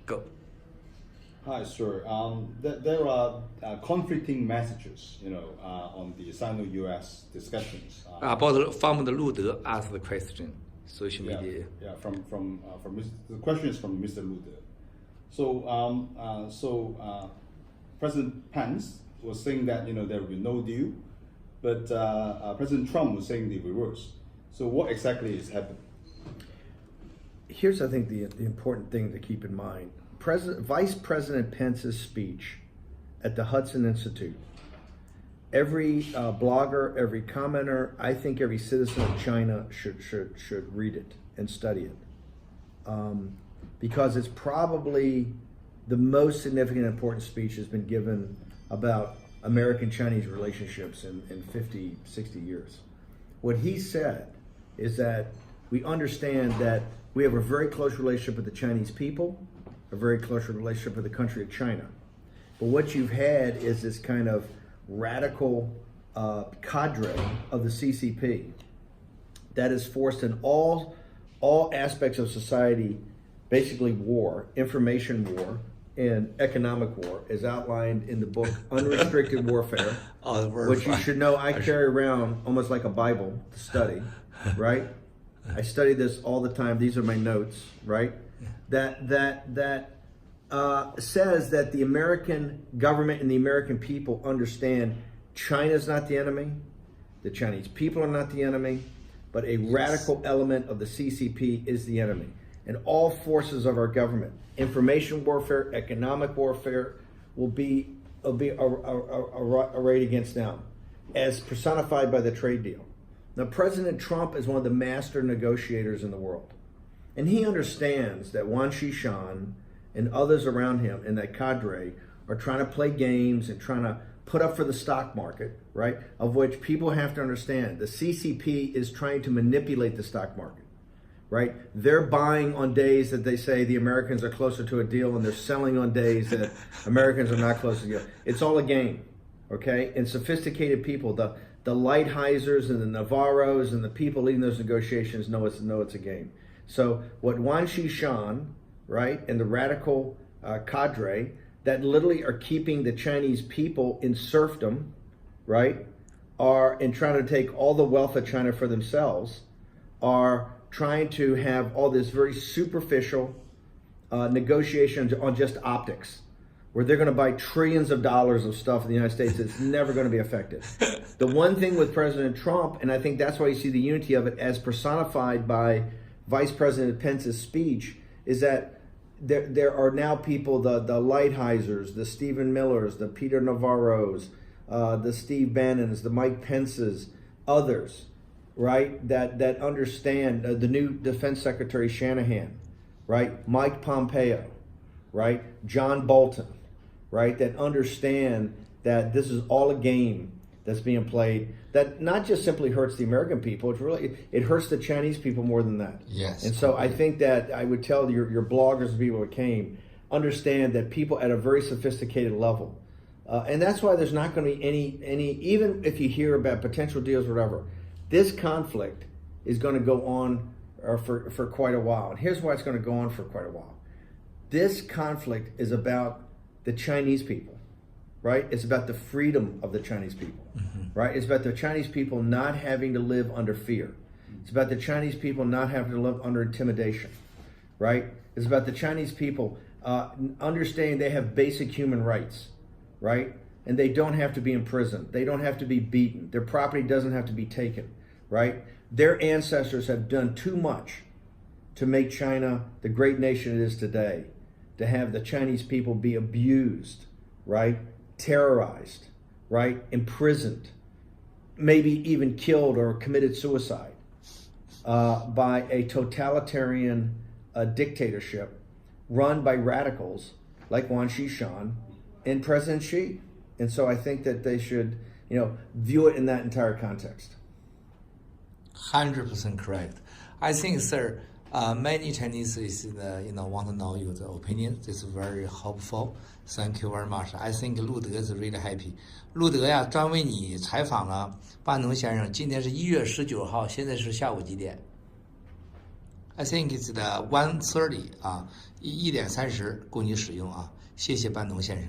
Go. Hi, sir. There are conflicting messages, on the Sino-U.S. discussions. From the 路德 asked the question. Social media. Yeah. The question is from Mr. Luder. So President Pence was saying that there will be no deal, but President Trump was saying the reverse. So what exactly is happening? Here's, I think, the important thing to keep in mind. Vice President Pence's speech at the Hudson Institute. Every blogger, every commenter, I think every citizen of China should read it and study it, because it's probably the most significant and important speech has been given about American-Chinese relationships in 50, 60 years. What he said is that we understand that we have a very close relationship with the Chinese people, a very close relationship with the country of China. But what you've had is this kind of radical cadre of the CCP that is forced in all aspects of society, basically war, information war, and economic war, as outlined in the book Unrestricted Warfare, which you should know I carry around almost like a Bible to study, right? I study this all the time. These are my notes, right? That says that the American government and the American people understand China's not the enemy, the Chinese people are not the enemy, but a radical element of the CCP is the enemy. And all forces of our government, information warfare, economic warfare, will be arrayed against them, as personified by the trade deal. Now, President Trump is one of the master negotiators in the world. And he understands that Wang Qishan and others around him in that cadre are trying to play games and trying to put up for the stock market, right? Of which people have to understand the CCP is trying to manipulate the stock market, right? They're buying on days that they say the Americans are closer to a deal, and they're selling on days that Americans are not close to a deal. It's all a game, okay? And sophisticated people, the Lighthisers and the Navarros and the people leading those negotiations know it's a game. So what Wang Qishan, right, and the radical cadre that literally are keeping the Chinese people in serfdom, right, and trying to take all the wealth of China for themselves, are trying to have all this very superficial negotiations on just optics, where they're going to buy trillions of dollars of stuff in the United States that's never going to be effective. The one thing with President Trump, and I think that's why you see the unity of it as personified by Vice President Pence's speech, is that there are now people, the Lighthisers, the Stephen Millers, the Peter Navarros, the Steve Bannons, the Mike Pences, others, right, that understand, the new Defense Secretary Shanahan, right, Mike Pompeo, right, John Bolton, right, that understand that this is all a game that's being played, that not just simply hurts the American people, it hurts the Chinese people more than that. Yes. And so I think that I would tell your bloggers and people that came, understand that people at a very sophisticated level, and that's why there's not going to be any, even if you hear about potential deals or whatever, this conflict is going to go on for quite a while. And here's why it's going to go on for quite a while. This conflict is about the Chinese people, right? It's about the freedom of the Chinese people, right? It's about the Chinese people not having to live under fear. It's about the Chinese people not having to live under intimidation, right? It's about the Chinese people understanding they have basic human rights, right? And they don't have to be imprisoned. They don't have to be beaten. Their property doesn't have to be taken, right? Their ancestors have done too much to make China the great nation it is today, to have the Chinese people be abused, right? Terrorized, right? Imprisoned, maybe even killed or committed suicide by a totalitarian dictatorship run by radicals like Wang Qishan and President Xi. And so I think that they should, view it in that entire context. 100% correct. I think, sir, many Chinese want to know your opinion. This is very helpful. Thank you very much. I think 路德 is really happy. 路德呀，专为你采访了班农先生。今天是1月19号，现在是下午几点？ I think it's the 130啊，1.30供你使用啊。谢谢班农先生。